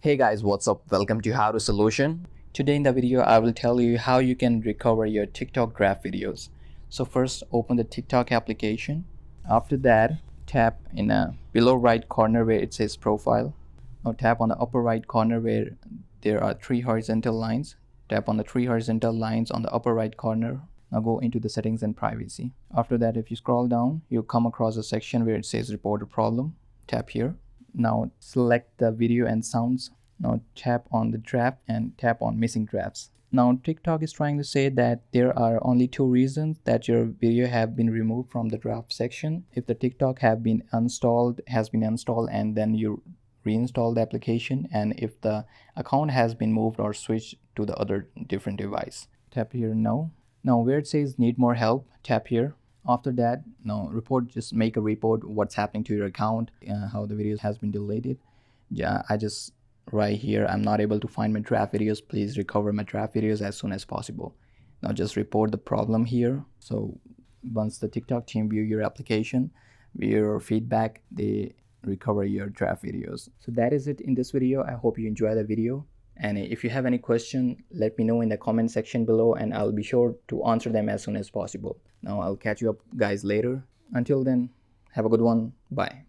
Hey guys, what's up? Welcome to How to Solution. Today in the video, I will tell you how you can recover your TikTok draft videos. So first, open the TikTok application. After that, tap in a below right corner where it says profile. Now tap on the upper right corner where there are three horizontal lines. Tap on the three horizontal lines on the upper right corner. Now go into the settings and privacy. After that, if you scroll down, you'll come across a section where it says report a problem. Tap here. Now select the video and sounds. Now tap on the draft and tap on missing drafts. Now TikTok is trying to say that there are only two reasons that your video have been removed from the draft section. If the TikTok has been installed and then you reinstall the application, and if the account has been moved or switched to the other different device. Tap here no. Now where it says need more help, tap here. After that, now report, just make a report what's happening to your account, how the video has been deleted. Yeah, I just right here, I'm not able to find my draft videos. Please recover my draft videos as soon as possible. Now just report the problem here. So once the TikTok team view your application, view your feedback, they recover your draft videos. So that is it in this video. I hope you enjoy the video. And if you have any question, let me know in the comment section below and I'll be sure to answer them as soon as possible. Now I'll catch you up guys later. Until then, have a good one. Bye.